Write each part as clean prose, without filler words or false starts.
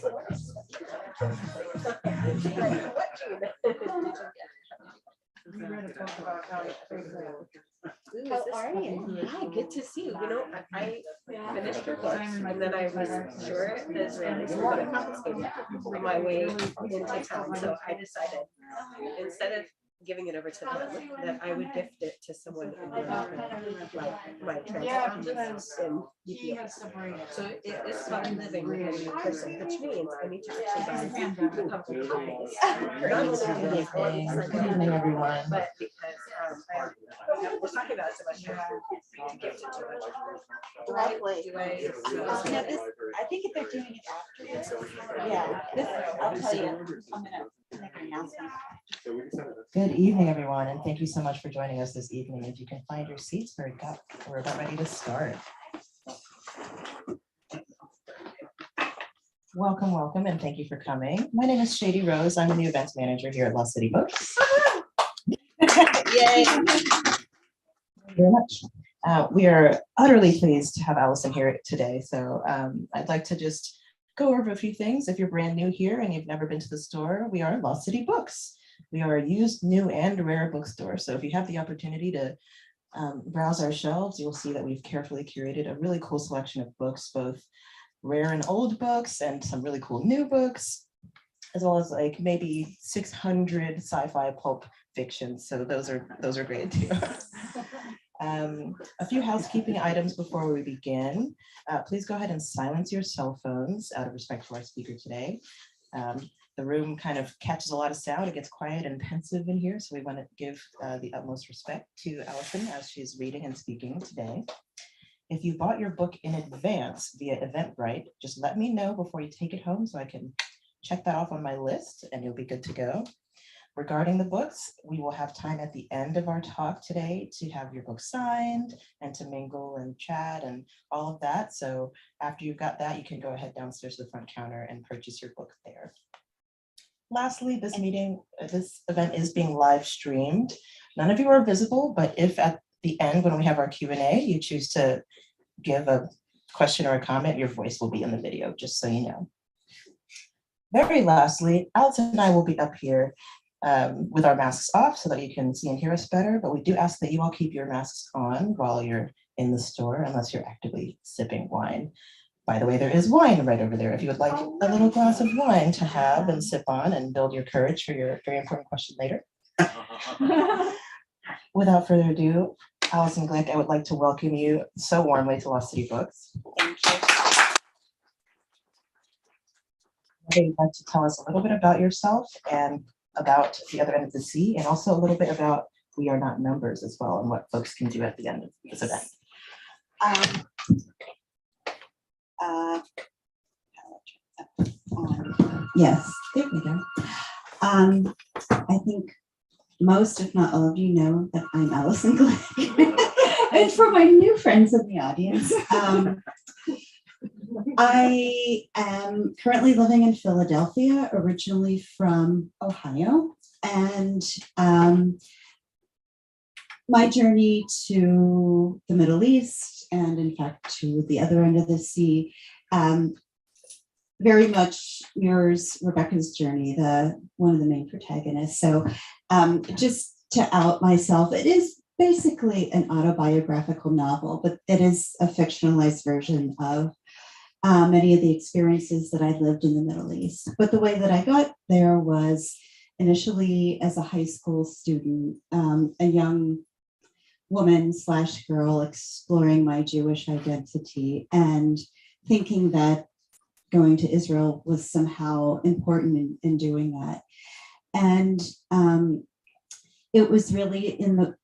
We read a book about how to create How are you? Hi, good to see you. You know, I finished your book and then I was sure the Israelis were going to confiscate it on my way into town. So I decided instead of giving it over to them, that I would gift it to someone in like my transit in Ethiopia. So it is called Living in Person, which means I need to actually buy a couple of copies. Not only do they Good evening, everyone. but because I was talking about it so much to gift it to them. Lovely. Do I Yeah, this, I think if they're doing it afterwards, yeah, this, I'll tell you, I'm gonna make an announcement. Good evening, everyone, and thank you so much for joining us this evening. If you can find your seats, we're about ready to start. Welcome, welcome, and thank you for coming. My name is Shady Rose. I'm the events manager here at Lost City Books. Yay. Thank you very much. We are utterly pleased to have Alison here today. So I'd like to just go over a few things. If you're brand new here and you've never been to the store, we are Lost City Books. We are a used, new, and rare bookstore. So if you have the opportunity to browse our shelves, you'll see that we've carefully curated a really cool selection of books, both rare and old books and some really cool new books, as well as like maybe 600 sci-fi pulp fiction. So those are great too. A few housekeeping items before we begin. Please go ahead and silence your cell phones out of respect for our speaker today. The room kind of catches a lot of sound. It gets quiet and pensive in here, so we want to give the utmost respect to Alison as she's reading and speaking today. If you bought your book in advance via Eventbrite, just let me know before you take it home so I can check that off on my list and you'll be good to go. Regarding the books, we will have time at the end of our talk today to have your book signed and to mingle and chat and all of that. So after you've got that, you can go ahead downstairs to the front counter and purchase your book there. Lastly, this event is being live streamed. None of you are visible, but if at the end when we have our Q&A, you choose to give a question or a comment, your voice will be in the video, just so you know. Very lastly, Alison and I will be up here with our masks off so that you can see and hear us better, but we do ask that you all keep your masks on while you're in the store, unless you're actively sipping wine. By the way, there is wine right over there if you would like a little glass of wine to have and sip on and build your courage for your very important question later. Without further ado, Alison Glick, I would like to welcome you so warmly to Lost City Books. Thank you. You'd like to tell us a little bit about yourself and about the other end of the sea, and also a little bit about We Are Not Numbers as well, and what folks can do at the end of this event. Yes, there we go. I think most, if not all of you know that I'm Alison Glick. And for my new friends in the audience, I am currently living in Philadelphia, originally from Ohio. And my journey to the Middle East, and in fact to the other end of the sea, very much mirrors Rebecca's journey, one of the main protagonists. So just to out myself, it is basically an autobiographical novel, but it is a fictionalized version of many of the experiences that I lived in the Middle East. But the way that I got there was initially as a high school student, a young woman / girl exploring my Jewish identity and thinking that going to Israel was somehow important in doing that. And it was really in the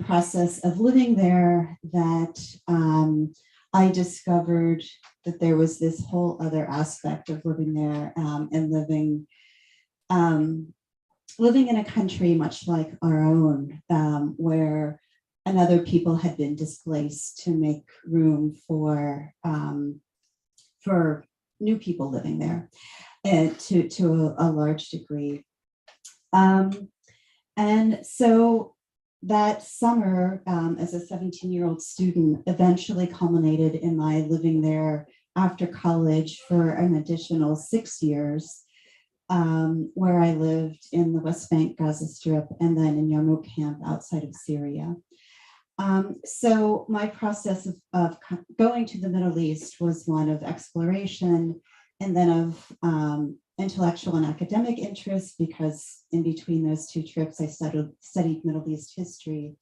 process of living there that I discovered that there was this whole other aspect of living there and living in a country much like our own, where other people had been displaced to make room for new people living there, to a large degree. And so that summer, as a 17-year-old student, eventually culminated in my living there after college for an additional 6 years, where I lived in the West Bank, Gaza Strip, and then in Yarmouk camp outside of Syria. So my process of going to the Middle East was one of exploration and then of intellectual and academic interest, because in between those two trips, I studied Middle East history.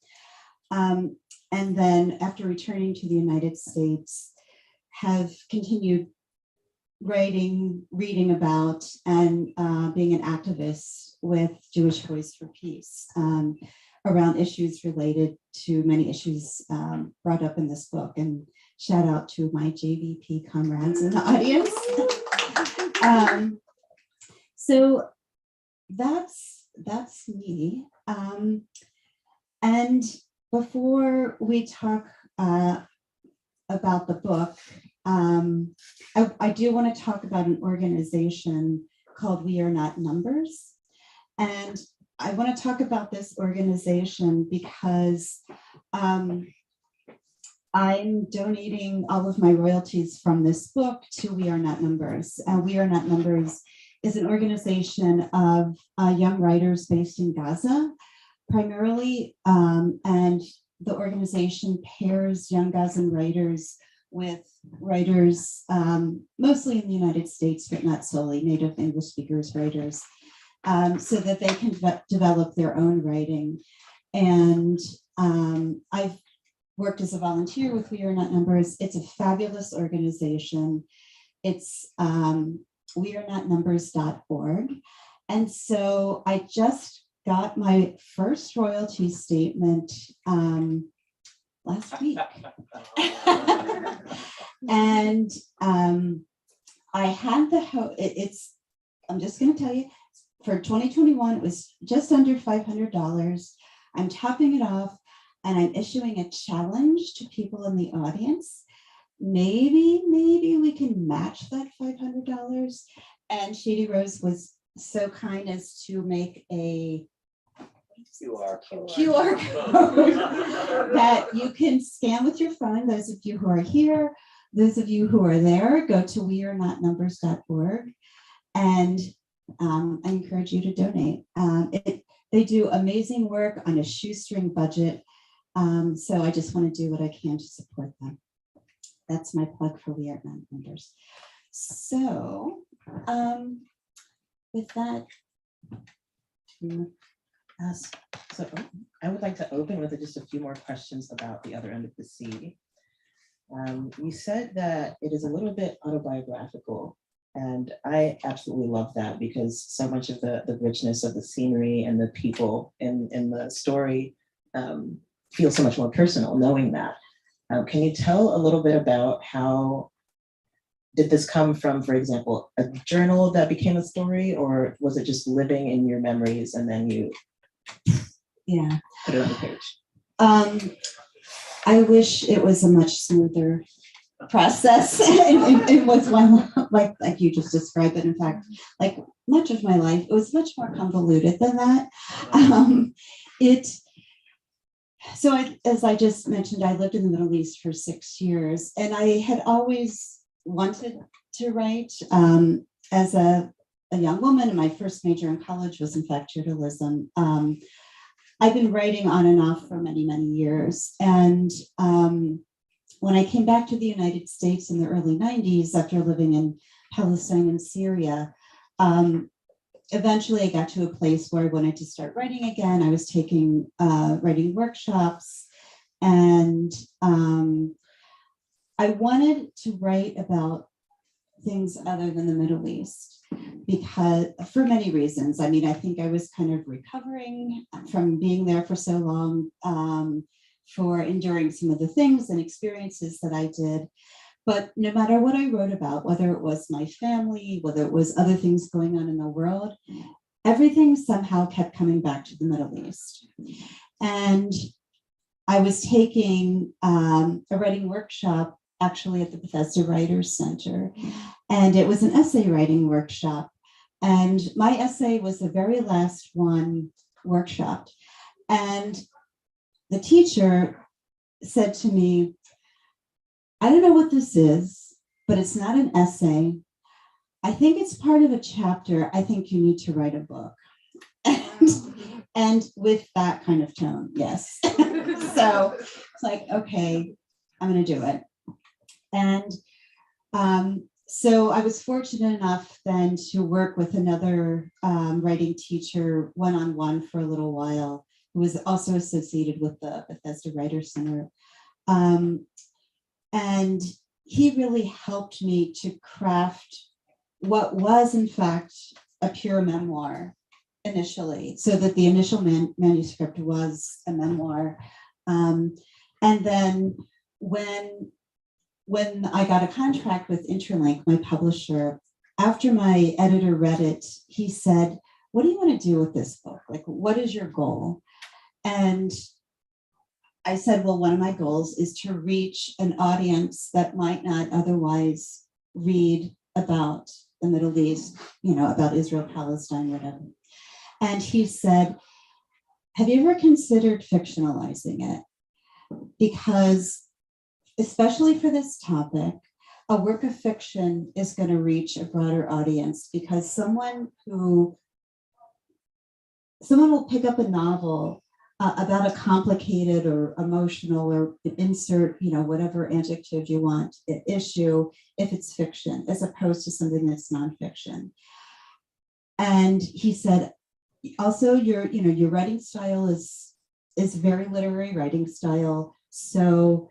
And then after returning to the United States, have continued writing, reading about, and being an activist with Jewish Voice for Peace around issues related to many issues brought up in this book. And shout out to my JVP comrades in the audience. So that's me. And before we talk about the book, I do want to talk about an organization called We Are Not Numbers. And I want to talk about this organization because I'm donating all of my royalties from this book to We Are Not Numbers. We Are Not Numbers is an organization of young writers based in Gaza, primarily, and the organization pairs young Gazan writers with writers, mostly in the United States, but not solely, native English speakers writers, so that they can develop their own writing. And I've worked as a volunteer with We Are Not Numbers. It's a fabulous organization. It's wearenotnumbers.org. And so I just got my first royalty statement last week. And I had I'm just going to tell you, for 2021, it was just under $500. I'm topping it off, and I'm issuing a challenge to people in the audience. Maybe we can match that $500. And Shady Rose was so kind as to make a QR code that you can scan with your phone. Those of you who are here, those of you who are there, go to wearenotnumbers.org, and I encourage you to donate. They do amazing work on a shoestring budget, so I just want to do what I can to support them. That's my plug for We Are Not Numbers. So with that, so I would like to open with just a few more questions about The Other End of the Sea. You said that it is a little bit autobiographical, and I absolutely love that, because so much of the richness of the scenery and the people in the story feels so much more personal knowing that. Can you tell a little bit about how did this come from, for example, a journal that became a story, or was it just living in your memories and then you put it on the page? I wish it was a much smoother process. It was one like you just described it. In fact, like much of my life, it was much more convoluted than that. As I just mentioned, I lived in the Middle East for 6 years, and I had always wanted to write. As a young woman, and my first major in college was in fact journalism. I've been writing on and off for many, many years. And when I came back to the United States in the early 90s, after living in Palestine and Syria, eventually I got to a place where I wanted to start writing again. I was taking writing workshops, and I wanted to write about things other than the Middle East, because for many reasons. I mean, I think I was kind of recovering from being there for so long, for enduring some of the things and experiences that I did. But no matter what I wrote about, whether it was my family, whether it was other things going on in the world, everything somehow kept coming back to the Middle East. And I was taking a writing workshop actually at the Bethesda Writers Center, and it was an essay writing workshop. And my essay was the very last one workshopped. And the teacher said to me, I don't know what this is, but it's not an essay. I think it's part of a chapter. I think you need to write a book. And with that kind of tone, yes. So it's like, okay, I'm going to do it. And so I was fortunate enough then to work with another writing teacher one-on-one for a little while, who was also associated with the Bethesda Writers Center. And he really helped me to craft what was in fact a pure memoir initially, so that the initial manuscript was a memoir. And then when I got a contract with Interlink, my publisher, after my editor read it, he said, "What do you want to do with this book? Like, what is your goal?" And I said, well, one of my goals is to reach an audience that might not otherwise read about the Middle East, about Israel, Palestine, whatever. And he said, have you ever considered fictionalizing it? Because especially for this topic, a work of fiction is going to reach a broader audience, because someone will pick up a novel about a complicated or emotional or insert, whatever adjective you want, issue, if it's fiction, as opposed to something that's nonfiction. And he said, also your writing style is very literary writing style. So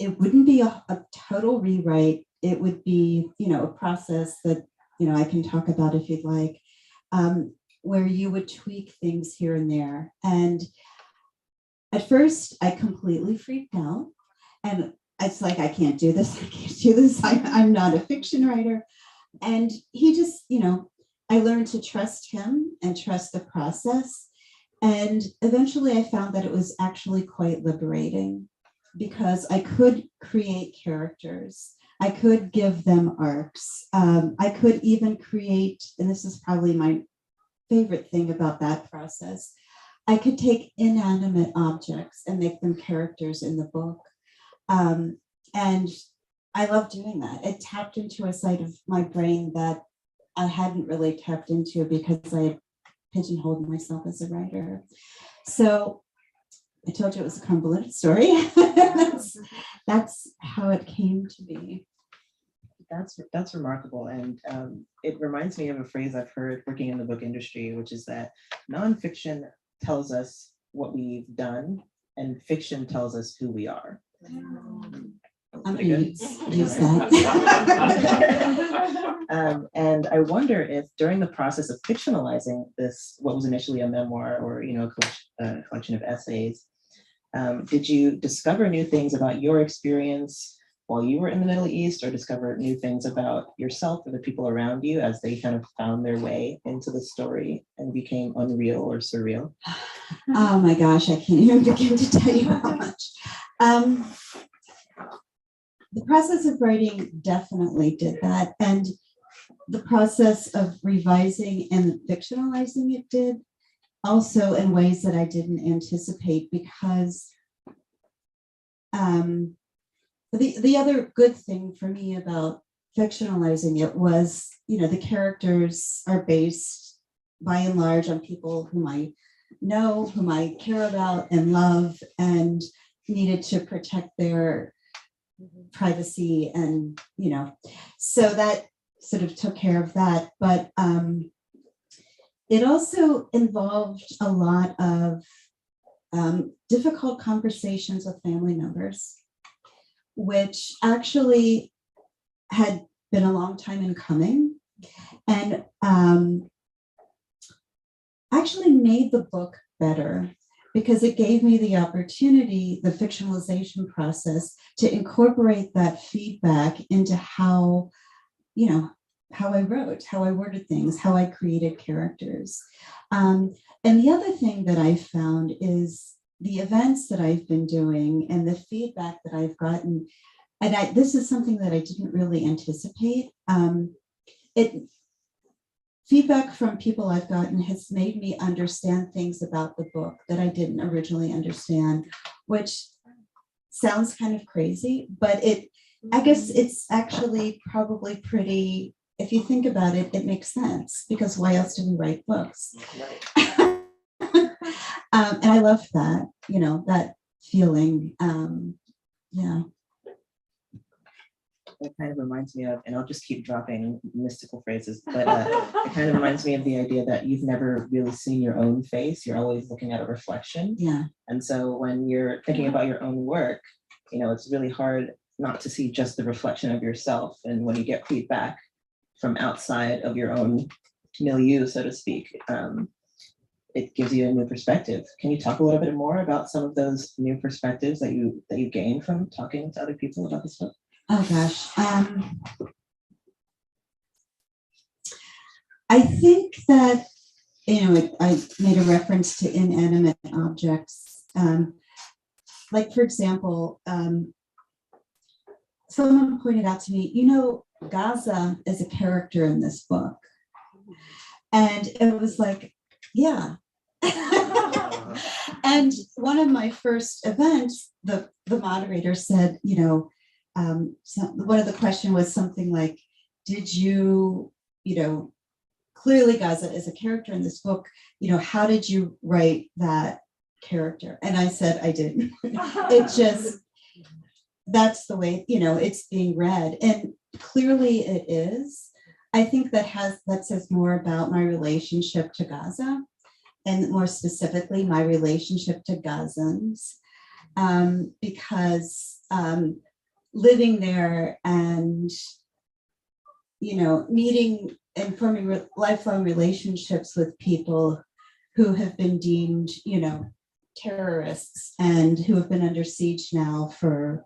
it wouldn't be a total rewrite. It would be, a process that, I can talk about if you'd like, where you would tweak things here and there. And at first I completely freaked out, and it's like, I can't do this. I can't do this. I'm not a fiction writer. And he just, I learned to trust him and trust the process. And eventually I found that it was actually quite liberating, because I could create characters. I could give them arcs. I could even create, and this is probably my favorite thing about that process, I could take inanimate objects and make them characters in the book. And I love doing that. It tapped into a side of my brain that I hadn't really tapped into, because I had pigeonholed myself as a writer. So I told you it was a convoluted story. That's how it came to be. That's remarkable. And it reminds me of a phrase I've heard working in the book industry, which is that nonfiction tells us what we've done and fiction tells us who we are. I'm going to use that. And I wonder if during the process of fictionalizing this, what was initially a memoir or a collection of essays, did you discover new things about your experience while you were in the Middle East, or discover new things about yourself or the people around you as they kind of found their way into the story and became unreal or surreal? Oh my gosh, I can't even begin to tell you how much. The process of writing definitely did that. And the process of revising and fictionalizing it did, also in ways that I didn't anticipate, because the other good thing for me about fictionalizing it was, the characters are based by and large on people whom I know, whom I care about and love, and needed to protect their privacy, and so that sort of took care of that. But it also involved a lot of difficult conversations with family members, which actually had been a long time in coming, and actually made the book better, because it gave me the opportunity, the fictionalization process, to incorporate that feedback into how I wrote, how I worded things, how I created characters. And the other thing that I found is the events that I've been doing and the feedback that I've gotten, and this is something that I didn't really anticipate. Feedback from people I've gotten has made me understand things about the book that I didn't originally understand, which sounds kind of crazy, but I guess it's actually probably pretty, if you think about it, it makes sense, because why else do we write books? And I love that, that feeling. Yeah. It kind of reminds me of, and I'll just keep dropping mystical phrases, but it kind of reminds me of the idea that you've never really seen your own face. You're always looking at a reflection. Yeah. And so when you're thinking about your own work, it's really hard not to see just the reflection of yourself. And when you get feedback from outside of your own milieu, so to speak, it gives you a new perspective. Can you talk a little bit more about some of those new perspectives that you gain from talking to other people about this book? Oh gosh. I think that, I made a reference to inanimate objects. Like, for example, someone pointed out to me, Gaza is a character in this book. And it was like, yeah. And one of my first events, the moderator said, one of the question was something like, did you, clearly Gaza is a character in this book, how did you write that character? And I said, I didn't. It just, that's the way, it's being read. And clearly it is. I think that says more about my relationship to Gaza, and more specifically, my relationship to Gazans, because living there and, meeting and forming lifelong relationships with people who have been deemed, terrorists, and who have been under siege now for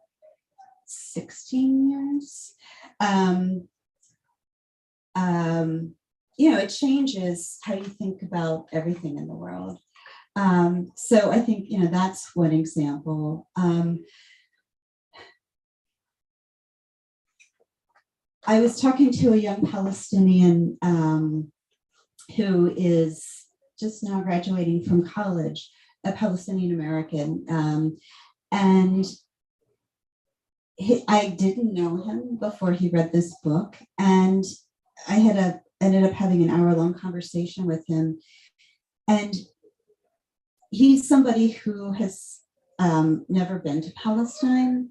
16 years. It changes how you think about everything in the world. So I think, that's one example. I was talking to a young Palestinian who is just now graduating from college, a Palestinian American, and I didn't know him before he read this book, and I ended up having an hour-long conversation with him, and he's somebody who has never been to Palestine,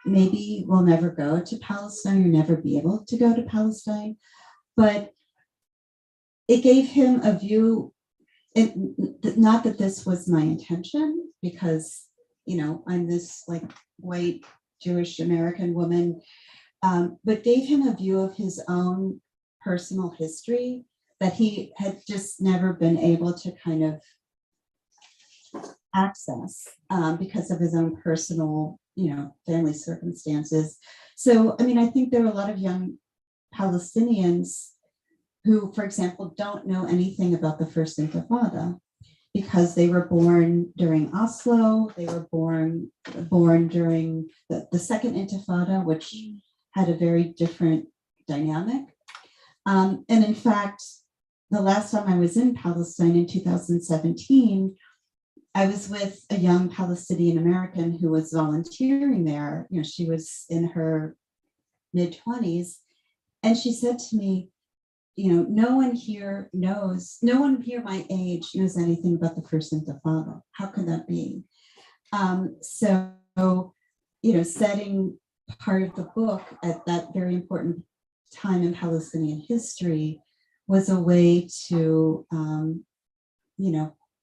maybe will never go to Palestine or never be able to go to Palestine, but it gave him a view, not that this was my intention, because, I'm this white Jewish American woman, but gave him a view of his own personal history that he had just never been able to kind of access because of his own personal, family circumstances. So, I think there are a lot of young Palestinians who, for example, don't know anything about the First Intifada because they were born during Oslo, they were born during the Second Intifada, which had a very different dynamic. And in fact, the last time I was in Palestine in 2017, I was with a young Palestinian American who was volunteering there. She was in her mid-20s, and she said to me, no one here my age knows anything about the First Intifada. How could that be? So, setting part of the book at that very important time in Palestinian history was a way to,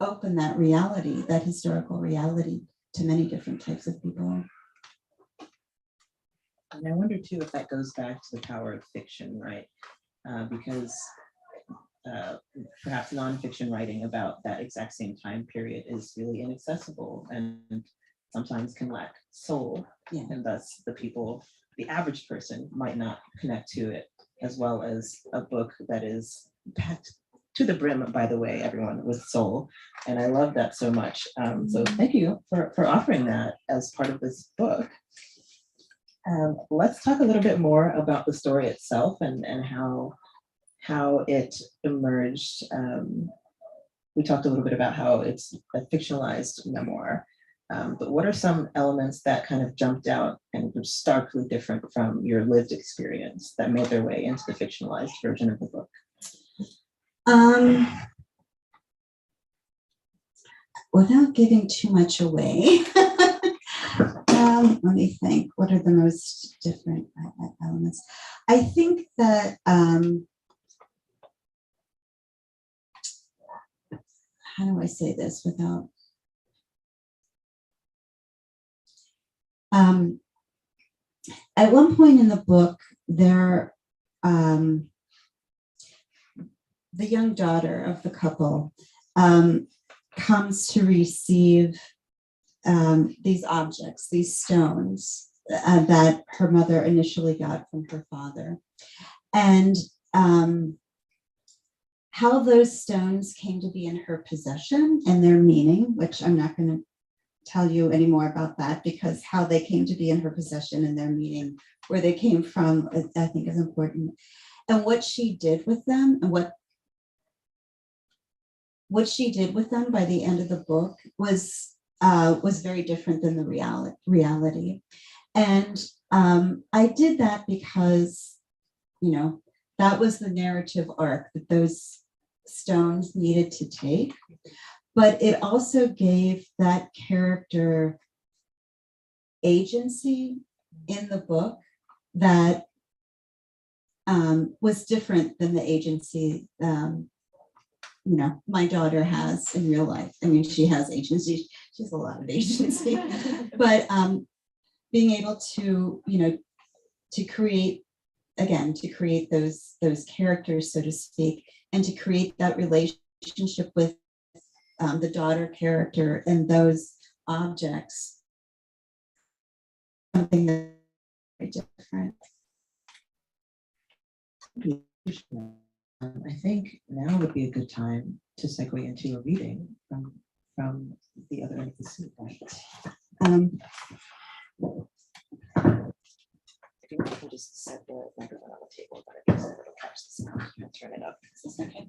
open that reality, that historical reality, to many different types of people. And I wonder too if that goes back to the power of fiction, right? Because perhaps nonfiction writing about that exact same time period is really inaccessible and sometimes can lack soul, and thus the average person might not connect to it as well as a book that is packed to the brim, by the way, everyone, with soul. And I love that so much. So thank you for offering that as part of this book. Let's talk a little bit more about the story itself and how it emerged. We talked a little bit about how it's a fictionalized memoir. But what are some elements that kind of jumped out and were starkly different from your lived experience that made their way into the fictionalized version of the book? Without giving too much away, let me think. What are the most different elements? I think that how do I say this without? At one point in the book, the young daughter of the couple comes to receive these objects, these stones that her mother initially got from her father. And how those stones came to be in her possession and their meaning, which I'm not going to tell you any more about that, because how they came to be in her possession and their meaning, where they came from, I think is important. And what she did with them, and what she did with them by the end of the book was very different than the reality. And I did that because, that was the narrative arc that those stones needed to take. But it also gave that character agency in the book that was different than the agency my daughter has in real life. I mean, she has agency, she has a lot of agency, but being able to, to create those characters, so to speak, and to create that relationship with the daughter character and those objects, something that's very different. I think now would be a good time to segue into a reading from the other end of the suit. Right? If you want, you can just set the microphone on the table, but I guess it'll catch the sound. I'll turn it up. Is this okay?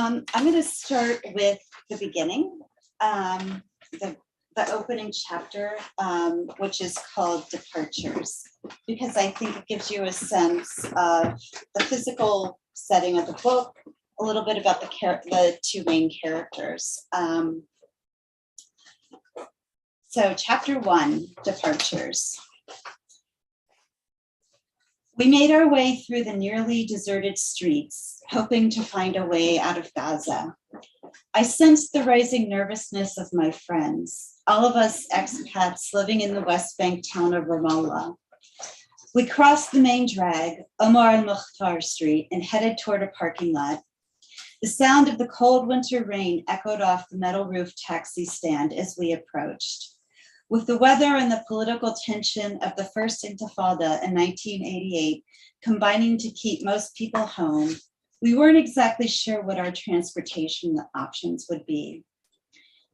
I'm going to start with the beginning, the opening chapter, which is called Departures, because I think it gives you a sense of the physical setting of the book, a little bit about the two main characters. So chapter 1, Departures. We made our way through the nearly deserted streets, hoping to find a way out of Gaza. I sensed the rising nervousness of my friends, all of us expats living in the West Bank town of Ramallah. We crossed the main drag, Omar al-Mukhtar Street, and headed toward a parking lot. The sound of the cold winter rain echoed off the metal roof taxi stand as we approached. With the weather and the political tension of the first Intifada in 1988 combining to keep most people home, we weren't exactly sure what our transportation options would be.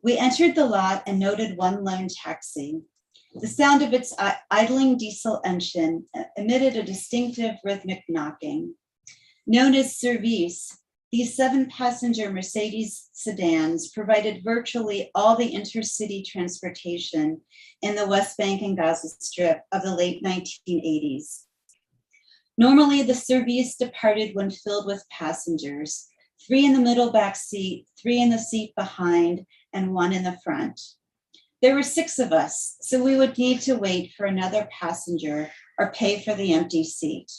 We entered the lot and noted one lone taxi. The sound of its idling diesel engine emitted a distinctive rhythmic knocking. Known as Service, these 7-passenger Mercedes sedans provided virtually all the intercity transportation in the West Bank and Gaza Strip of the late 1980s. Normally, the Service departed when filled with passengers, 3 in the middle back seat, 3 in the seat behind, and 1 in the front. There were 6 of us, so we would need to wait for another passenger or pay for the empty seat.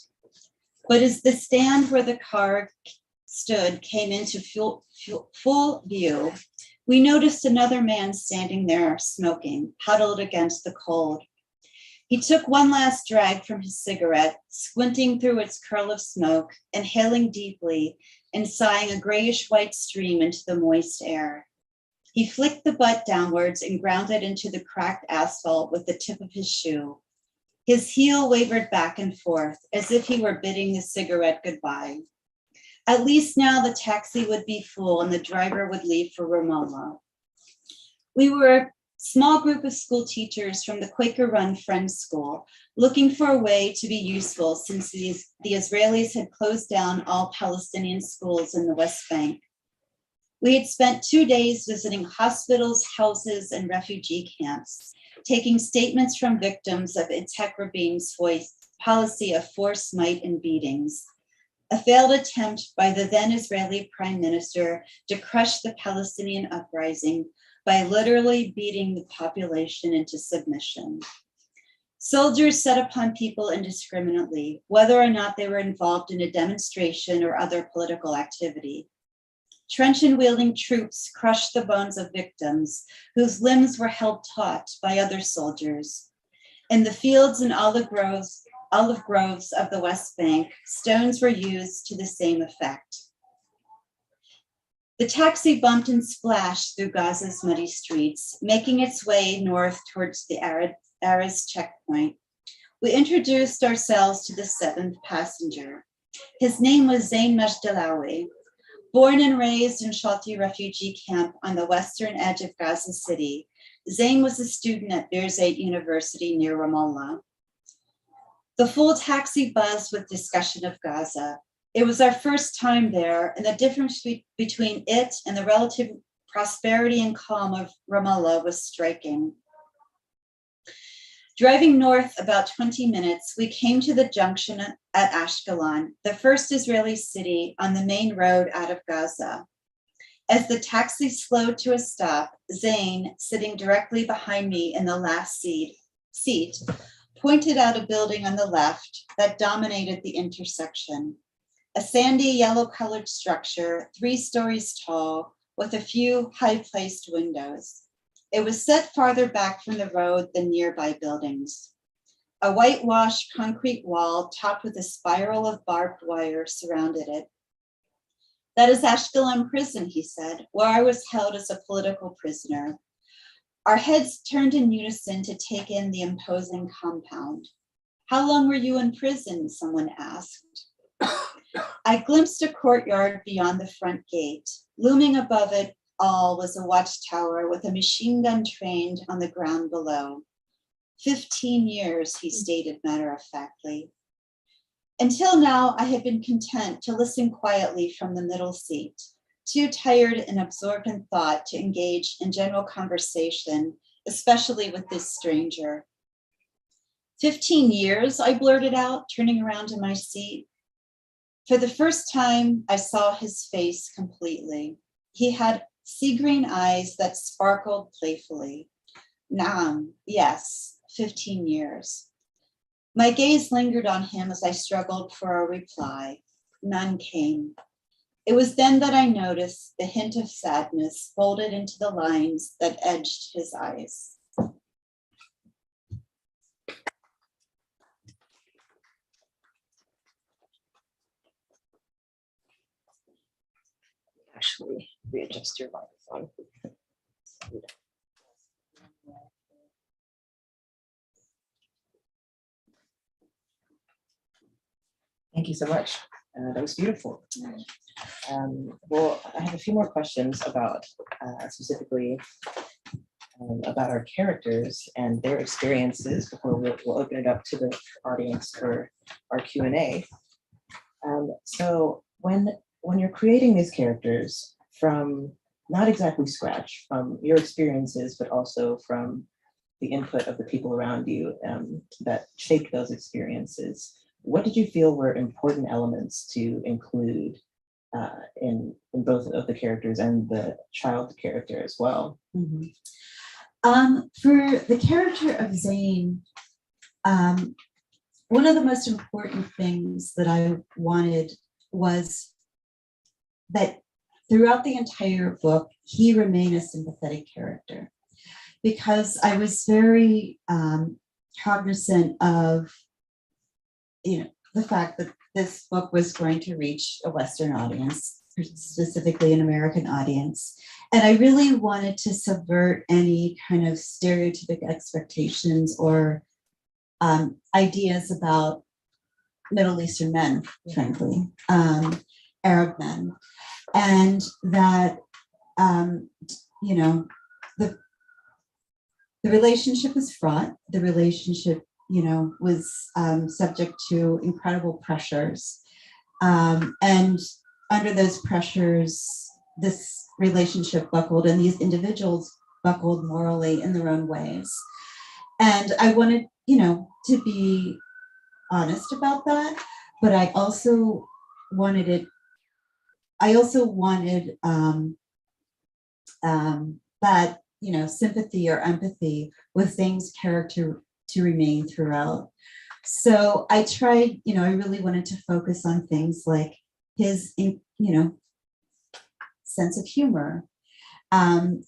But as the stand where the car stood came into full view, we noticed another man standing there smoking, huddled against the cold. He took one last drag from his cigarette, squinting through its curl of smoke, inhaling deeply and sighing a grayish-white stream into the moist air. He flicked the butt downwards and ground it into the cracked asphalt with the tip of his shoe. His heel wavered back and forth as if he were bidding the cigarette goodbye. At least now the taxi would be full and the driver would leave for Ramallah. We were a small group of school teachers from the Quaker-run Friends School looking for a way to be useful since the Israelis had closed down all Palestinian schools in the West Bank. We had spent 2 days visiting hospitals, houses, and refugee camps, taking statements from victims of Itzhak Rabin's policy of force, might, and beatings, a failed attempt by the then Israeli Prime Minister to crush the Palestinian uprising by literally beating the population into submission. Soldiers set upon people indiscriminately, whether or not they were involved in a demonstration or other political activity. Truncheon-wielding troops crushed the bones of victims whose limbs were held taut by other soldiers. In the fields and olive groves of the West Bank, stones were used to the same effect. The taxi bumped and splashed through Gaza's muddy streets, making its way north towards the Arez checkpoint. We introduced ourselves to the seventh passenger. His name was Zain Majdalawi. Born and raised in Shalti refugee camp on the western edge of Gaza City, Zain was a student at Birzeit University near Ramallah. The full taxi buzzed with discussion of Gaza. It was our first time there, and the difference between it and the relative prosperity and calm of Ramallah was striking. Driving north about 20 minutes, we came to the junction at Ashkelon, the first Israeli city on the main road out of Gaza. As the taxi slowed to a stop, Zain, sitting directly behind me in the last seat, pointed out a building on the left that dominated the intersection. A sandy yellow-colored structure, 3 stories tall, with a few high-placed windows. It was set farther back from the road than nearby buildings. A whitewashed concrete wall topped with a spiral of barbed wire surrounded it. That is Ashkelon prison, he said, where I was held as a political prisoner. Our heads turned in unison to take in the imposing compound. How long were you in prison? Someone asked. I glimpsed a courtyard beyond the front gate. Looming above it all was a watchtower with a machine gun trained on the ground below. 15 years, he stated matter-of-factly. Until now, I had been content to listen quietly from the middle seat, too tired and absorbed in thought to engage in general conversation, especially with this stranger. 15 years, I blurted out, turning around in my seat. For the first time, I saw his face completely. He had sea green eyes that sparkled playfully. Naam, yes, 15 years. My gaze lingered on him as I struggled for a reply. None came. It was then that I noticed the hint of sadness folded into the lines that edged his eyes. Actually, readjust your microphone. Thank you so much. That was beautiful. Well, I have a few more questions about specifically about our characters and their experiences before we'll open it up to the audience for our Q&A. So when you're creating these characters from not exactly scratch, from your experiences, but also from the input of the people around you that shaped those experiences, what did you feel were important elements to include in both of the characters and the child character as well? Mm-hmm. For the character of Zain, one of the most important things that I wanted was that throughout the entire book, he remained a sympathetic character, because I was very cognizant of, the fact that this book was going to reach a Western audience, specifically an American audience. And I really wanted to subvert any kind of stereotypic expectations or ideas about Middle Eastern men, frankly. Arab men, and that you know, the relationship is fraught. The relationship, you know, was subject to incredible pressures, and under those pressures, this relationship buckled, and these individuals buckled morally in their own ways. And I wanted, you know, to be honest about that, but I also wanted it. I also wanted that, you know, sympathy or empathy with Zane's character to remain throughout. So I tried, you know, I really wanted to focus on things like his, you know, sense of humor,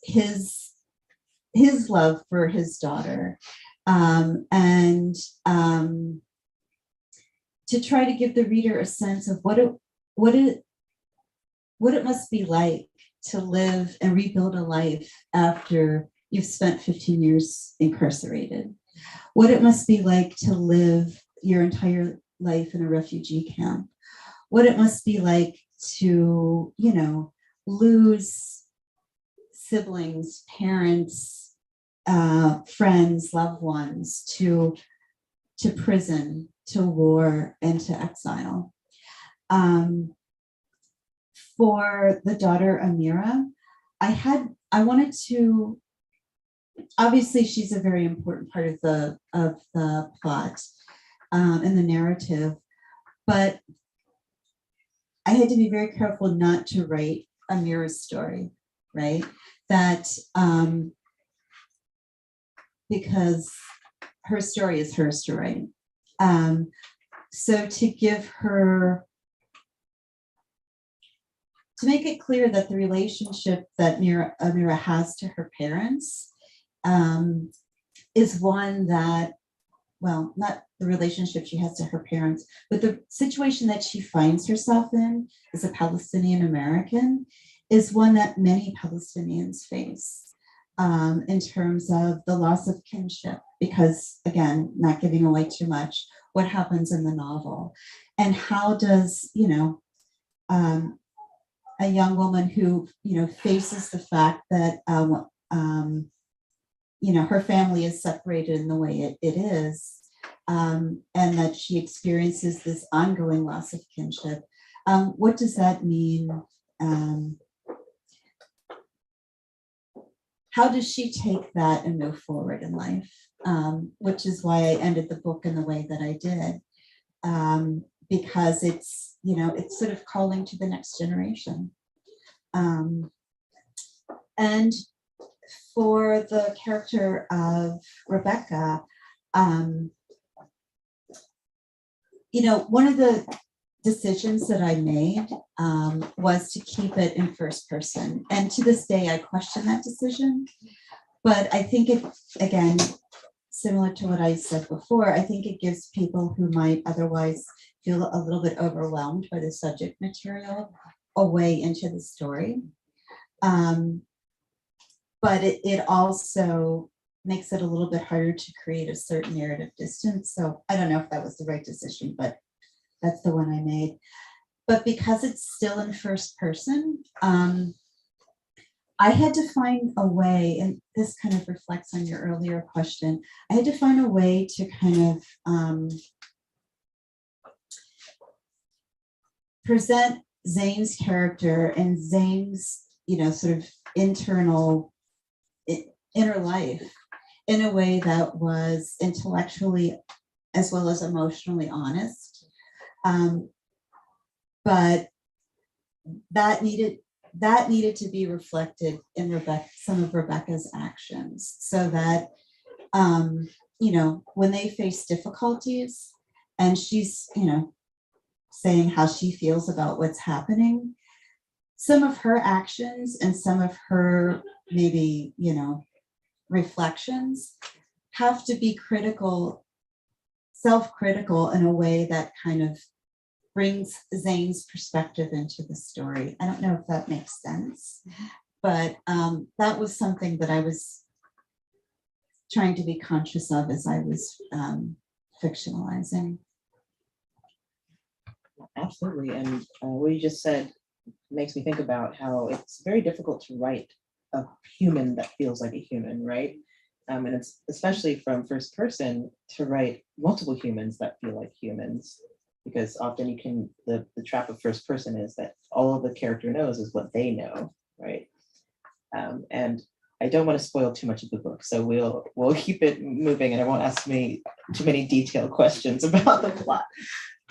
his love for his daughter, and to try to give the reader a sense of what it must be like to live and rebuild a life after you've spent 15 years incarcerated. What it must be like to live your entire life in a refugee camp. What it must be like to, you know, lose siblings, parents, friends, loved ones to prison, to war, and to exile. For the daughter Amira, I wanted to, obviously she's a very important part of the plot and the narrative, but I had to be very careful not to write Amira's story, right? That because her story is hers to write. So to give her, to make it clear that the relationship that Amira has to her parents is one that, well, not the relationship she has to her parents, but the situation that she finds herself in as a Palestinian American is one that many Palestinians face in terms of the loss of kinship, because again, not giving away too much, what happens in the novel, and how does, you know, a young woman who, you know, faces the fact that, you know, her family is separated in the way it is, and that she experiences this ongoing loss of kinship. What does that mean? How does she take that and move forward in life? Which is why I ended the book in the way that I did, because it's, you know, it's sort of calling to the next generation. And for the character of Rebecca, you know, one of the decisions that I made was to keep it in first person. And to this day, I question that decision. But I think it, again, similar to what I said before, I think it gives people who might otherwise feel a little bit overwhelmed by the subject material a way into the story. But it also makes it a little bit harder to create a certain narrative distance. So I don't know if that was the right decision, but that's the one I made. But because it's still in first person, I had to find a way, and this kind of reflects on your earlier question, I had to find a way to kind of present Zane's character and Zane's, you know, sort of inner life in a way that was intellectually as well as emotionally honest. But that needed to be reflected in some of Rebecca's actions, so that, you know, when they face difficulties and she's, you know, saying how she feels about what's happening, some of her actions and some of her maybe, you know, reflections have to be critical, self-critical in a way that kind of brings Zane's perspective into the story. I don't know if that makes sense, but that was something that I was trying to be conscious of as I was fictionalizing. Absolutely. And what you just said makes me think about how it's very difficult to write a human that feels like a human, right? And it's especially from first person to write multiple humans that feel like humans, because often the trap of first person is that all the character knows is what they know, right? And I don't want to spoil too much of the book, so we'll keep it moving, and I won't ask too many detailed questions about the plot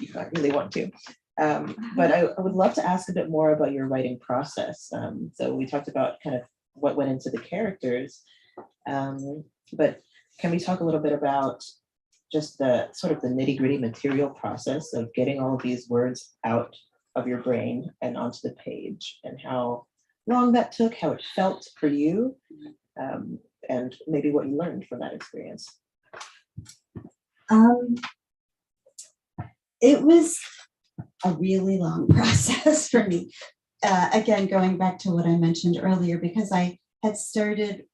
if I really want to. But I would love to ask a bit more about your writing process. So we talked about kind of what went into the characters, but can we talk a little bit about just the sort of the nitty-gritty material process of getting all of these words out of your brain and onto the page, and how long that took, how it felt for you, and maybe what you learned from that experience? It was a really long process for me. Again, going back to what I mentioned earlier, because I had started,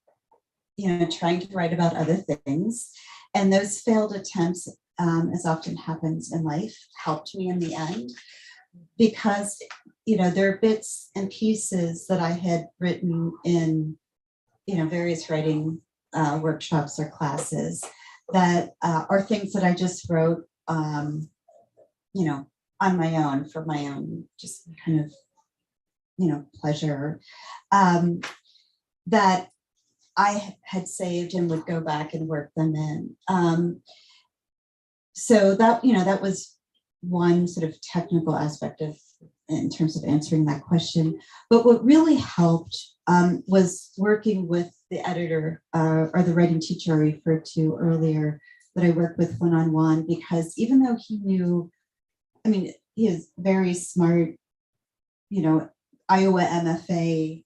trying to write about other things, and those failed attempts, as often happens in life, helped me in the end, because, there are bits and pieces that I had written in, various writing workshops or classes that are things that I just wrote, on my own, for my own, just kind of, pleasure, that I had saved and would go back and work them in. So that, that was one sort of technical aspect of, in terms of answering that question. But what really helped was working with the editor or the writing teacher I referred to earlier that I worked with one-on-one, because even though he knew, he is very smart, Iowa MFA,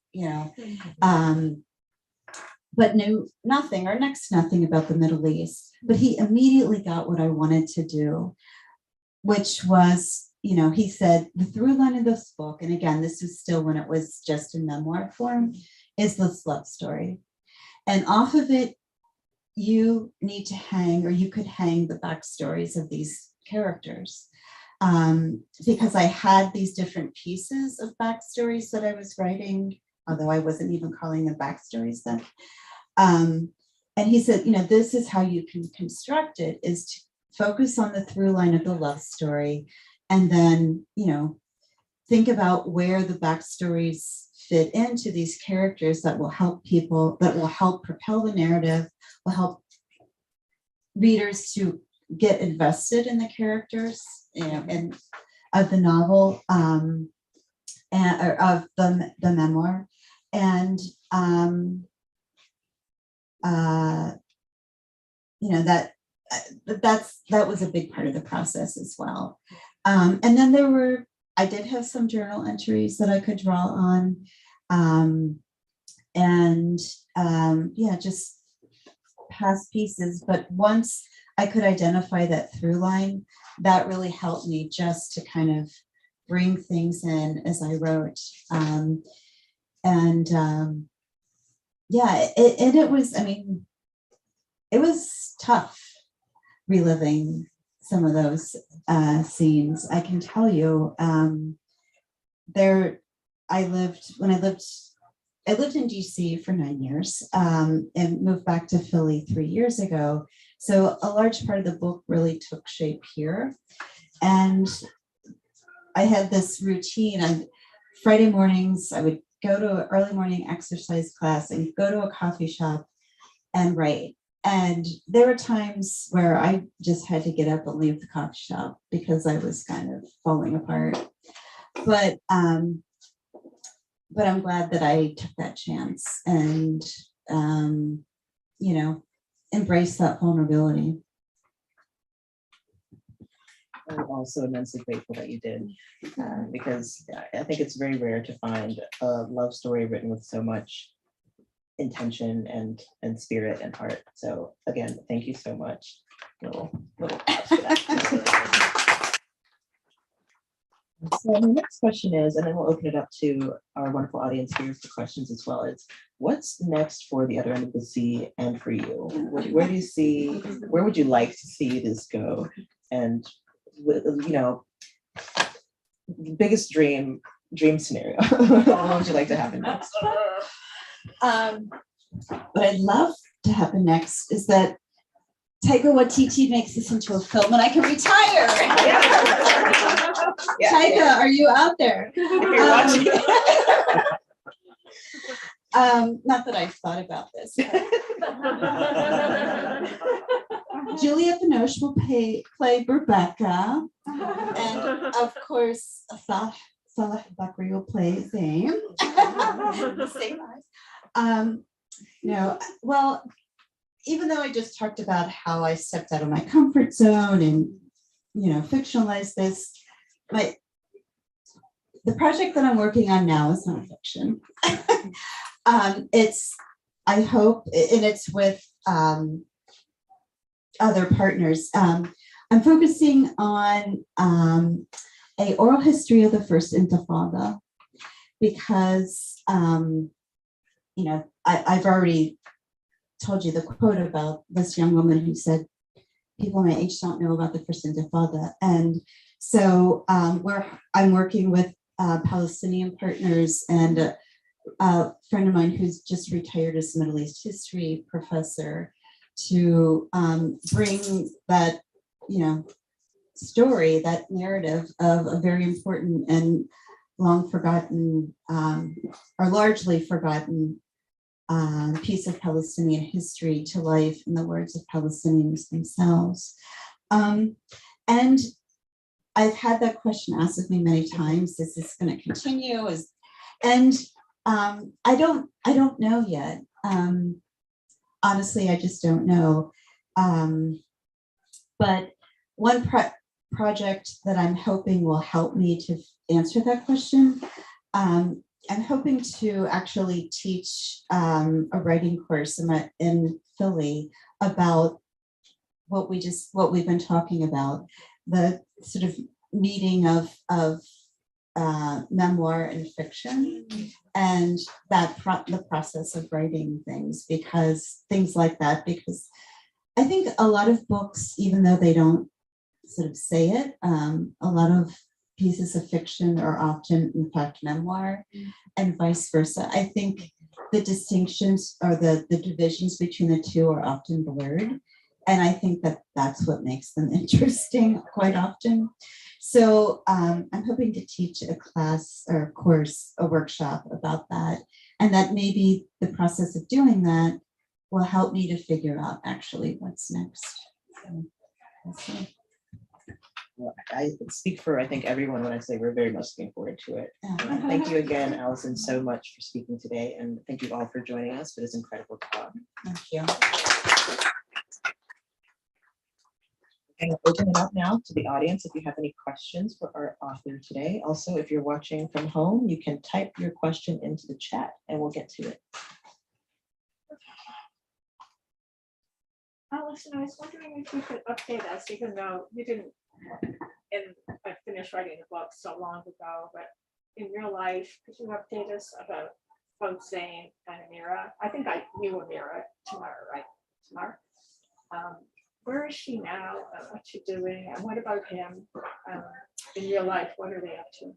but knew nothing or next to nothing about the Middle East. But he immediately got what I wanted to do, which was, he said, the through line of this book, and again, this is still when it was just in memoir form, is this love story. And off of it, you need to hang, or you could hang the backstories of these characters. Because I had these different pieces of backstories that I was writing, although I wasn't even calling them backstories then. And he said, this is how you can construct it, is to focus on the through line of the love story, and then, think about where the backstories fit into these characters that will help people, that will help propel the narrative, will help readers to get invested in the characters, and of the novel, and or of the memoir, and that was a big part of the process as well. And then I did have some journal entries that I could draw on, and just past pieces. But once I could identify that through line, that really helped me just to kind of bring things in as I wrote. It was tough reliving some of those scenes. I can tell you, I lived in DC for 9 years, and moved back to Philly 3 years ago. So a large part of the book really took shape here. And I had this routine. On Friday mornings, I would go to an early morning exercise class and go to a coffee shop and write. And there were times where I just had to get up and leave the coffee shop because I was kind of falling apart. But I'm glad that I took that chance and, embraced that vulnerability. I'm also immensely grateful that you did, because I think it's very rare to find a love story written with so much intention and spirit and heart. So again, thank you so much. Little applause for that. So the next question is, and then we'll open it up to our wonderful audience here for questions as well, is what's next for The Other End of the Sea and for you? Where would you like to see this go? And biggest dream scenario. What would you like to happen next? What I'd love to happen next is that Taika Waititi makes this into a film and I can retire. Yeah. Taika, are you out there? You're watching. Not that I've thought about this. Juliette Binoche will play Rebecca, and of course, Salah Bakri will play Zayn. Same eyes. Well, even though I just talked about how I stepped out of my comfort zone and, fictionalized this, but the project that I'm working on now is not fiction. I hope, and it's with other partners. I'm focusing on a oral history of the first Intifada because, I've already told you the quote about this young woman who said, people my age don't know about the first Intifada. And so I'm working with Palestinian partners and a friend of mine who's just retired as Middle East history professor to bring that, story, that narrative of a very important and long forgotten or largely forgotten piece of Palestinian history to life in the words of Palestinians themselves. And I've had that question asked of me many times, is this going to continue? I don't know yet. Honestly, I just don't know. But one project that I'm hoping will help me to answer that question, I'm hoping to actually teach a writing course in Philly about what we've been talking about, the sort of meeting of memoir and fiction, and the process of writing things like that, because I think a lot of books, even though they don't sort of say it, a lot of pieces of fiction are often in fact memoir, and vice versa. I think the distinctions or the divisions between the two are often blurred, and I think that that's what makes them interesting quite often. So I'm hoping to teach a class or a course, a workshop about that, and that maybe the process of doing that will help me to figure out actually what's next. So, Well, I speak for, I think, everyone when I say we're very much looking forward to it. Thank you again, Alison, so much for speaking today, and thank you all for joining us for this incredible talk. Thank you. And I'll open it up now to the audience if you have any questions for our author today. Also, if you're watching from home, you can type your question into the chat and we'll get to it. Alison, I was wondering if you could update us, even though you didn't finish writing the book so long ago, but in real life, could you update us about both Zayn and Amira? I think you Amira tomorrow, right? Tomorrow. Where is she now? What's she doing? And what about him in real life? What are they up to?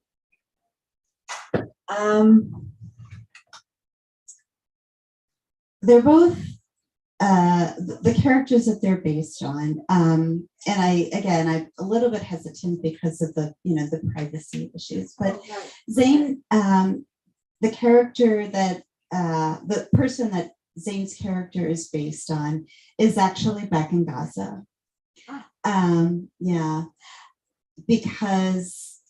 They're both the characters that they're based on. And I'm a little bit hesitant because of the privacy issues, but Zayn, the character that the person that Zayn's character is based on is actually back in Gaza. Yeah, because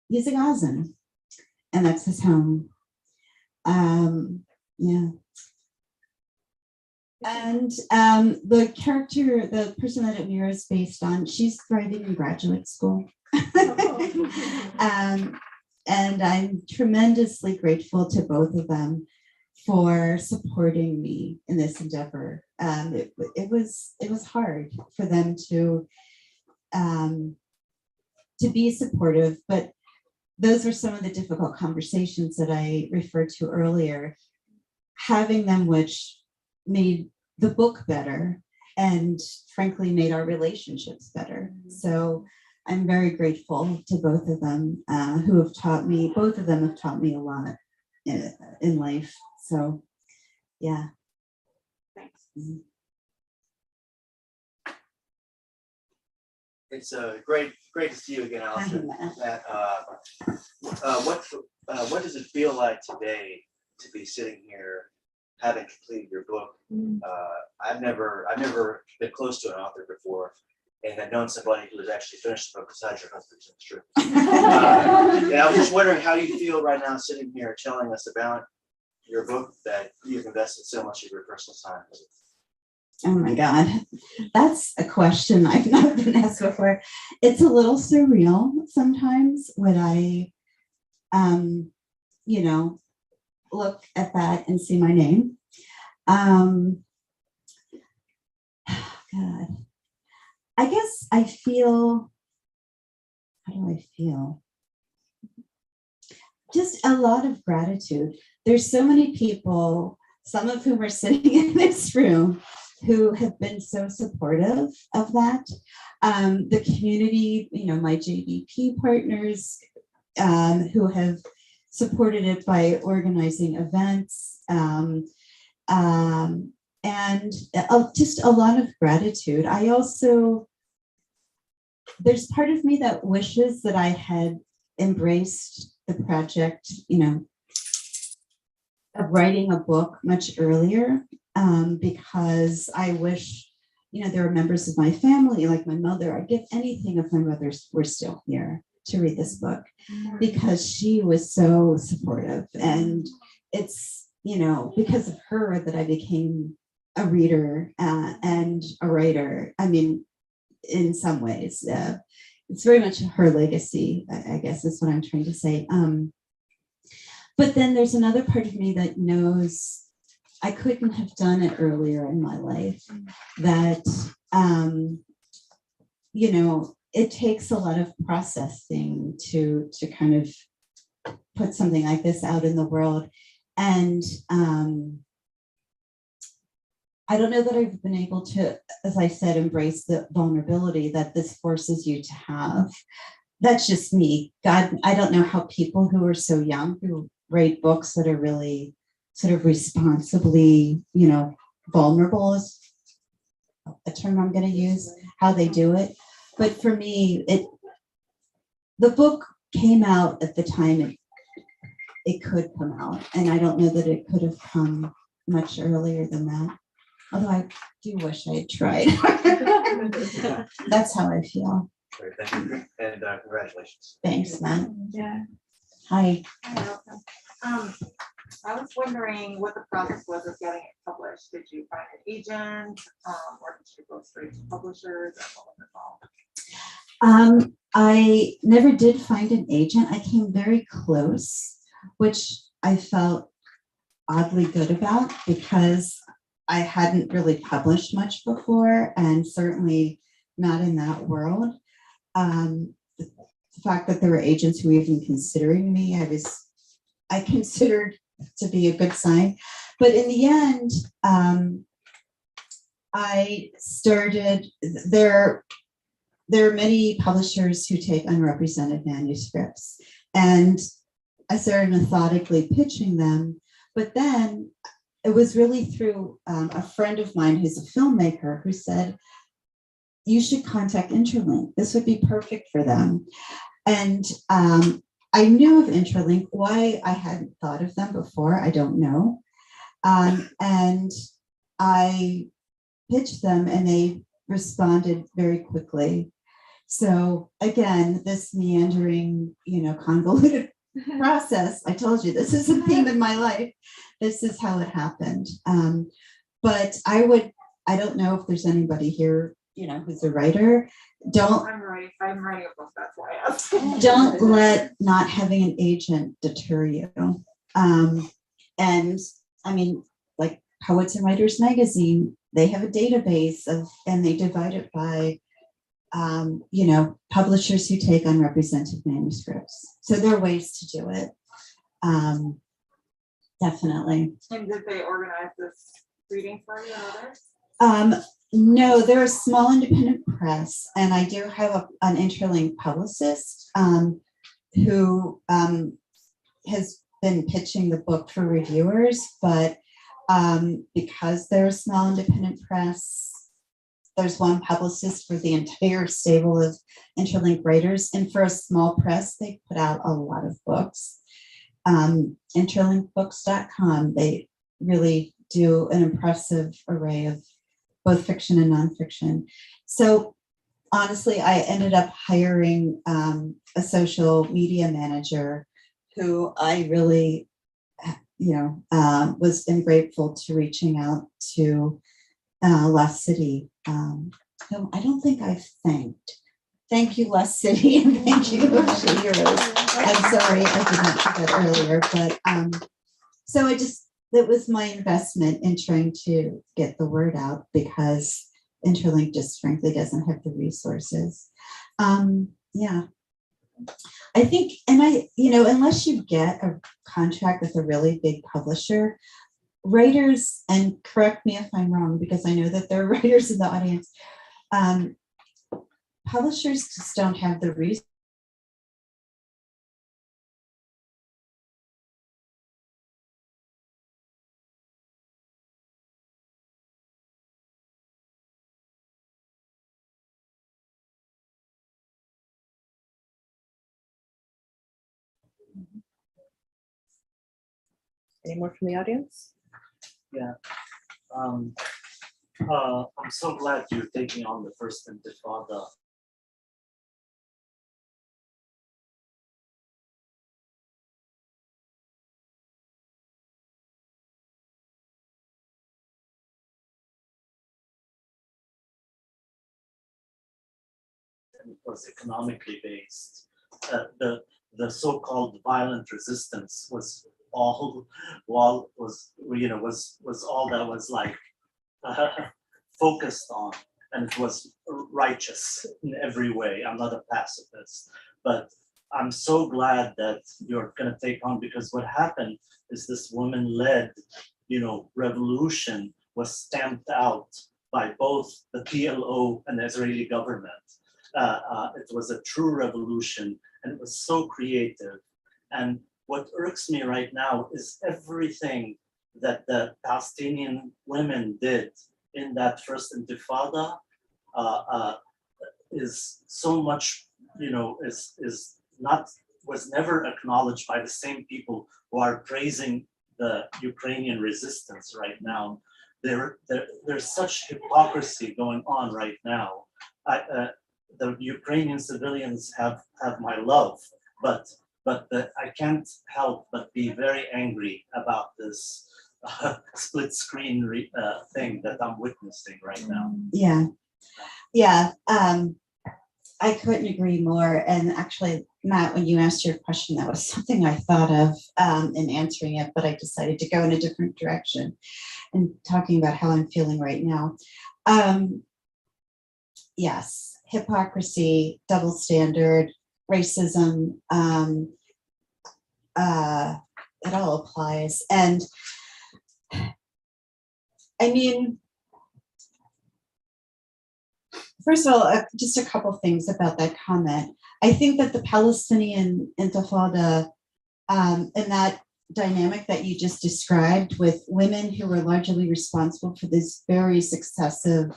he's a Gazan and that's his home. Yeah. And the person that Amira is based on, she's thriving in graduate school. And I'm tremendously grateful to both of them for supporting me in this endeavor. It was hard for them to be supportive, but those were some of the difficult conversations that I referred to earlier, having them, which made the book better and frankly made our relationships better. So I'm very grateful to both of them who have taught me, both of them have taught me a lot in life. So, yeah. Thanks. It's great to see you again, Alison. What does it feel like today to be sitting here, having completed your book? I've never been close to an author before, and I've known somebody who has actually finished the book besides your husband. It's true. And I was just wondering, how do you feel right now, sitting here telling us about your book that you've invested so much of your personal time with? Oh my God, that's a question I've not been asked before. It's a little surreal sometimes when I, look at that and see my name. God, I guess I feel, how do I feel? Just a lot of gratitude. There's so many people, some of whom are sitting in this room, who have been so supportive of that. The community, my JDP partners who have supported it by organizing events, and just a lot of gratitude. I also, there's part of me that wishes that I had embraced the project, of writing a book much earlier. Because I wish, there are members of my family, like my mother. I'd give anything if my brothers were still here to read this book, because she was so supportive. And it's, because of her that I became a reader and a writer. I mean, in some ways, it's very much her legacy, I guess is what I'm trying to say. But then there's another part of me that knows I couldn't have done it earlier in my life, that, it takes a lot of processing to kind of put something like this out in the world. And I don't know that I've been able to, as I said, embrace the vulnerability that this forces you to have. That's just me. God, I don't know how people who are so young, who write books that are really sort of responsibly, vulnerable is a term I'm going to use, how they do it. But for me, the book came out at the time it could come out. And I don't know that it could have come much earlier than that. Although I do wish I had tried. That's how I feel. Great, thank you, and congratulations. Thanks, Matt. Yeah. Hi. I was wondering what the process was of getting it published. Did you find an agent, or did you go straight to publishers? Or what was involved? I never did find an agent. I came very close, which I felt oddly good about, because I hadn't really published much before, and certainly not in that world. The fact that there were agents who were even considering me, I considered to be a good sign. But in the end, I started, there are many publishers who take unrepresented manuscripts, and I started methodically pitching them. But then it was really through a friend of mine who's a filmmaker who said, you should contact Interlink. This would be perfect for them. And I knew of Interlink. Why I hadn't thought of them before, I don't know. And I pitched them and they responded very quickly. So again, this meandering, convoluted process, I told you, this is a theme in my life. This is how it happened. But I don't know if there's anybody here, who's a writer. I'm writing a book, that's why I asked. Don't let not having an agent deter you. And I mean, like Poets and Writers Magazine, they have a database and they divide it by, publishers who take unrepresented manuscripts. So there are ways to do it. Definitely. And did they organize this reading for you and others? No, they're a small independent press, and I do have an Interlink publicist who has been pitching the book for reviewers, but because they're a small independent press, there's one publicist for the entire stable of Interlink writers, and for a small press, they put out a lot of books. Interlinkbooks.com, they really do an impressive array of both fiction and nonfiction. So honestly, I ended up hiring a social media manager who I really, was grateful to reaching out to Les City, whom I don't think I've thanked. Thank you, Les City, and thank you, Shea Heroes. I'm sorry, I did not do that earlier, but so that was my investment in trying to get the word out, because Interlink just frankly doesn't have the resources. Yeah, I think, and unless you get a contract with a really big publisher, writers, and correct me if I'm wrong, because I know that there are writers in the audience, publishers just don't have the resources. Any more from the audience? Yeah. I'm so glad you're taking on the first Intifada. And it was economically based. The so-called violent resistance was all was all that was like focused on, and it was righteous in every way. I'm not a pacifist, but I'm so glad that you're going to take on, because what happened is this woman-led, revolution was stamped out by both the PLO and the Israeli government. It was a true revolution, and it was so creative. And what irks me right now is everything that the Palestinian women did in that first Intifada is so much, was never acknowledged by the same people who are praising the Ukrainian resistance right now. There's such hypocrisy going on right now. The Ukrainian civilians have my love, but I can't help but be very angry about this split screen thing that I'm witnessing right now. Yeah. I couldn't agree more. And actually, Matt, when you asked your question, that was something I thought of in answering it, but I decided to go in a different direction and talking about how I'm feeling right now. Yes, hypocrisy, double standard, racism, it all applies. And I mean, first of all, just a couple things about that comment. I think that the Palestinian Intifada and that dynamic that you just described with women who were largely responsible for this very successful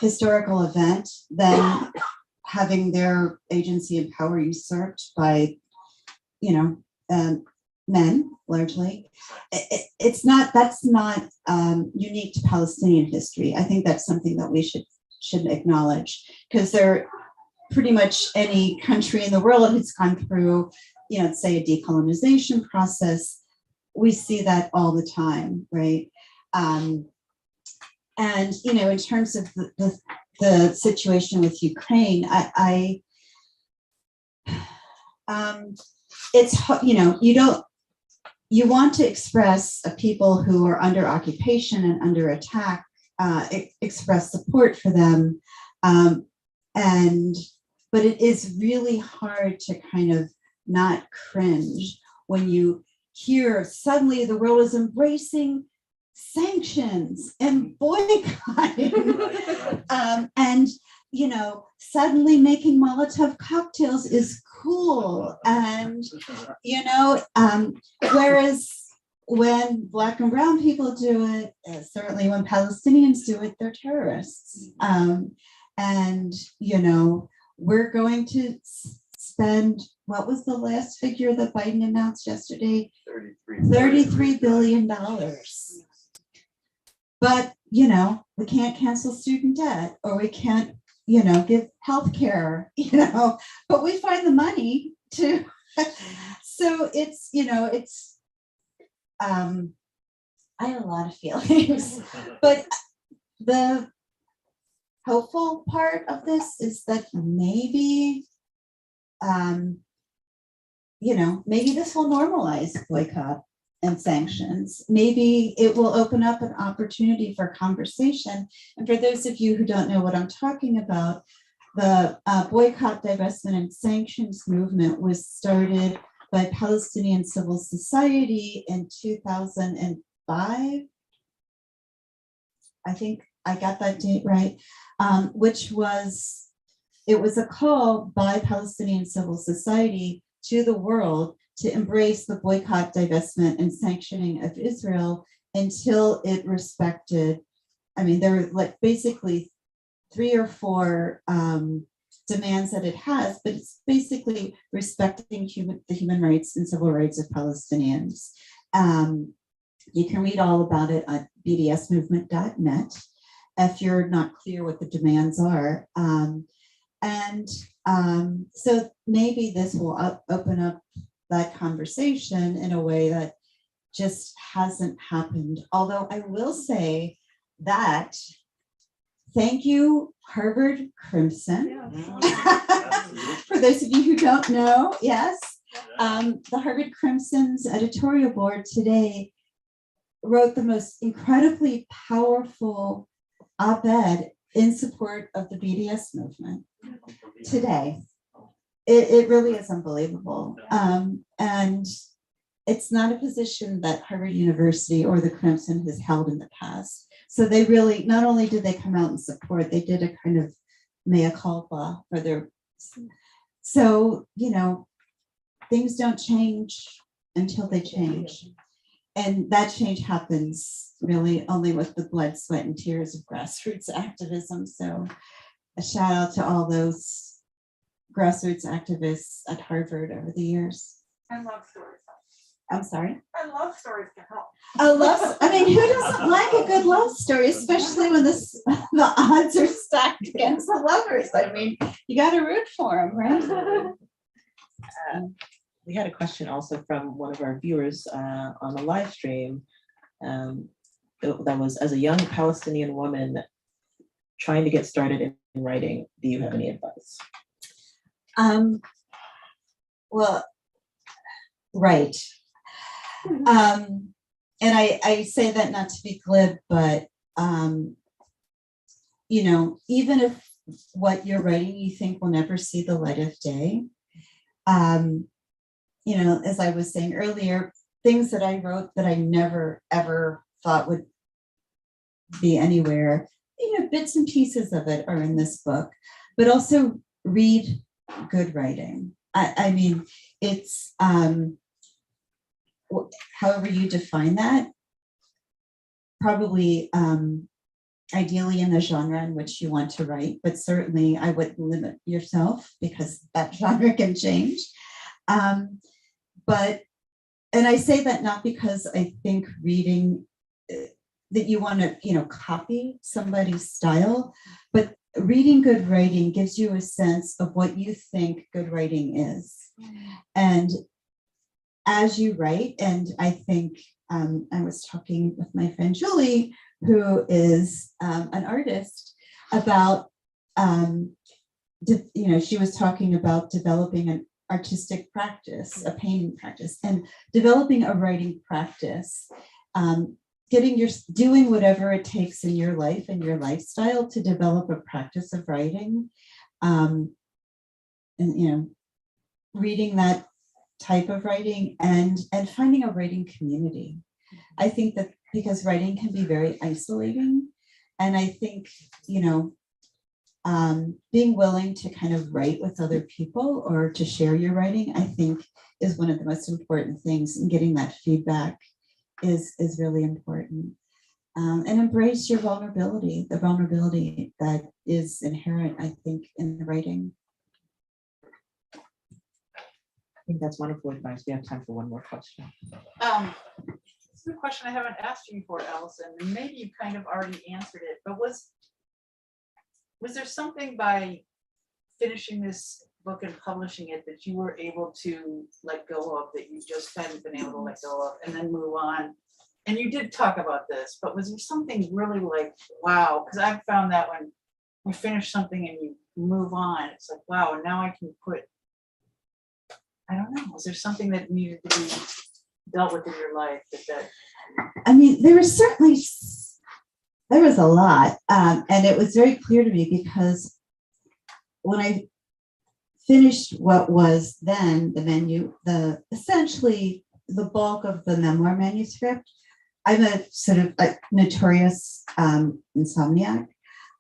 historical event, then having their agency and power usurped by, men largely. That's not unique to Palestinian history. I think that's something that we should acknowledge, because there pretty much any country in the world has gone through, say a decolonization process. We see that all the time, right? And in terms of the situation with Ukraine, it's you want to express people who are under occupation and under attack, express support for them, but it is really hard to kind of not cringe when you hear suddenly the world is embracing sanctions and boycotting. Right. And, suddenly making Molotov cocktails is cool. And, whereas when Black and brown people do it, certainly when Palestinians do it, they're terrorists. And, we're going to spend, what was the last figure that Biden announced yesterday? $33 billion. But, we can't cancel student debt, or we can't, give healthcare, but we find the money to. So it's, I have a lot of feelings, but the hopeful part of this is that maybe, maybe this will normalize boycott and sanctions. Maybe it will open up an opportunity for conversation. And for those of you who don't know what I'm talking about, the boycott, divestment, and sanctions movement was started by Palestinian civil society in 2005. I think I got that date right, it was a call by Palestinian civil society to the world to embrace the boycott, divestment, and sanctioning of Israel until it respected, there were like basically 3 or 4 demands that it has, but it's basically respecting the human rights and civil rights of Palestinians. You can read all about it on bdsmovement.net if you're not clear what the demands are. So maybe this will open up that conversation in a way that just hasn't happened. Although I will say that, thank you, Harvard Crimson. For those of you who don't know, yes, the Harvard Crimson's editorial board today wrote the most incredibly powerful op-ed in support of the BDS movement today. It really is unbelievable. And it's not a position that Harvard University or the Crimson has held in the past. So they really, not only did they come out and support, they did a kind of mea culpa for their, so, things don't change until they change. And that change happens really only with the blood, sweat, and tears of grassroots activism. So a shout out to all those grassroots activists at Harvard over the years. And love stories. I'm sorry? And love stories can help. Who doesn't like a good love story, especially when the odds are stacked against the lovers? You got to root for them, right? We had a question also from one of our viewers on the live stream that was, as a young Palestinian woman trying to get started in writing, do you have any advice? Well, right. And I say that not to be glib, but, even if what you're writing you think will never see the light of day, as I was saying earlier, things that I wrote that I never, ever thought would be anywhere, bits and pieces of it are in this book, but also read good writing. It's, however you define that, probably ideally in the genre in which you want to write, but certainly I wouldn't limit yourself because that genre can change. And I say that not because I think reading that you want to, copy somebody's style, but reading good writing gives you a sense of what you think good writing is. And as you write, and I think I was talking with my friend Julie, who is an artist, about, she was talking about developing an artistic practice, a painting practice, and developing a writing practice, doing whatever it takes in your life and your lifestyle to develop a practice of writing, and reading that type of writing and finding a writing community. I think that because writing can be very isolating. And I think, being willing to kind of write with other people or to share your writing, I think is one of the most important things, and getting that feedback is really important. And embrace your vulnerability, the vulnerability that is inherent, I think, in the writing. I think that's wonderful advice. We have time for one more question. This is a question I haven't asked you before, Allison, and maybe you kind of already answered it, but was there something by finishing this book and publishing it that you were able to let go of, that you just hadn't been able to let go of, and then move on? And you did talk about this, but was there something really like, wow, because I've found that when you finish something and you move on, it's like, wow, and now I can put, I don't know, was there something that needed to be dealt with in your life that I mean, there was a lot, and it was very clear to me because when I finished what was then essentially the bulk of the memoir manuscript, I'm a sort of a notorious insomniac.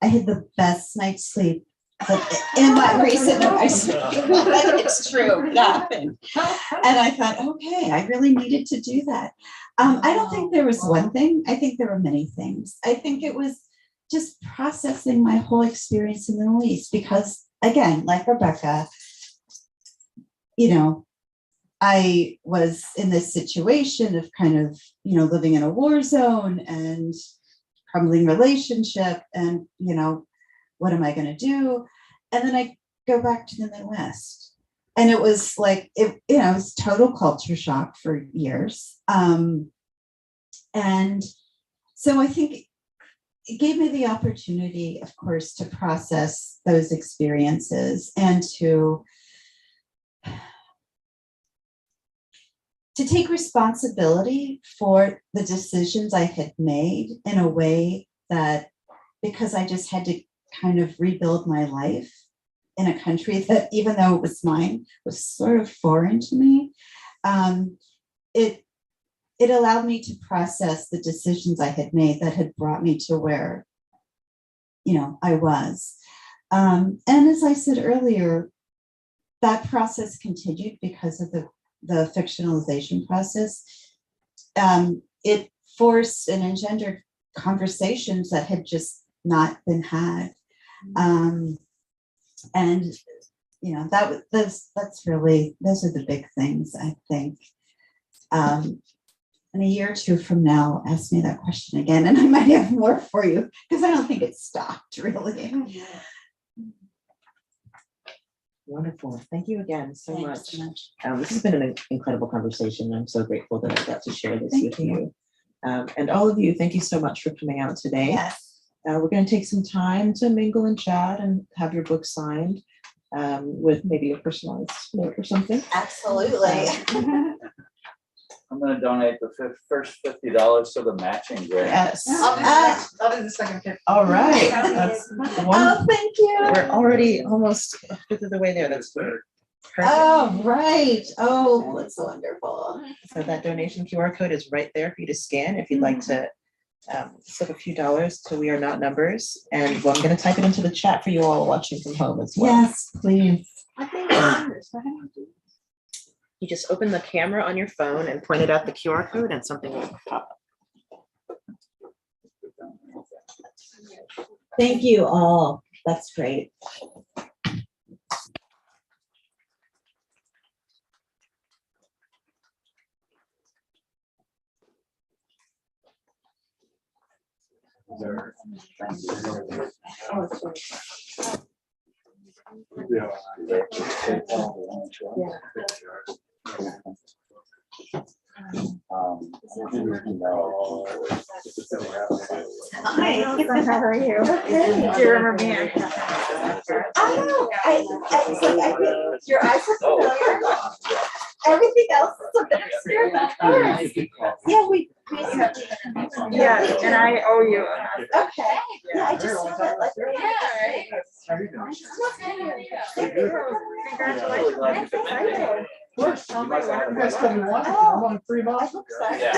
I had the best night's sleep in my recent it's true, it happened. And I thought, okay, I really needed to do that. I don't think there was one thing. I think there were many things. I think it was just processing my whole experience in the Middle East, because again, like Rebecca, I was in this situation of kind of, living in a war zone and crumbling relationship and, what am I going to do? And then I go back to the Midwest. And it was like, it was total culture shock for years. And so I think it gave me the opportunity, of course, to process those experiences and to take responsibility for the decisions I had made in a way that, because I just had to kind of rebuild my life in a country that, even though it was mine, was sort of foreign to me, it allowed me to process the decisions I had made that had brought me to where, I was. And as I said earlier, that process continued because of the fictionalization process. It forced and engendered conversations that had just not been had. And that's really, those are the big things, I think. And a year or two from now, ask me that question again, and I might have more for you, because I don't think it stopped really. Wonderful. Thank you again so Thanks much. so much. This has been an incredible conversation. I'm so grateful that I got to share this Thank with you. And all of you, thank you so much for coming out today. Yes. We're going to take some time to mingle and chat and have your book signed with maybe a personalized note or something. Absolutely. I'm gonna donate the first $50 to the matching grant. Yes. I'll do the second tip. All right. That's one. Oh, thank you. We're already almost a fifth of the way there. That's good. Perfect. Oh, right. Oh, that's wonderful. So that donation QR code is right there for you to scan if you'd like to slip a few dollars to We Are Not Numbers. And I'm going to type it into the chat for you all watching from home as well. Yes, please. You just open the camera on your phone and point it at the QR code and something will pop up. Thank you all. That's great. Hi, how are you? Do you remember me? Oh, I think your eyes are familiar. Everything else is a bit obscure. Yeah, we. Yeah, and I owe you. Okay. Yeah, I just saw that. Like, Congratulations. course. You must have had a You guys question. tell me why, I'm on 3 miles. Yeah,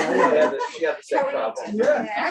she had the same problem. Yeah.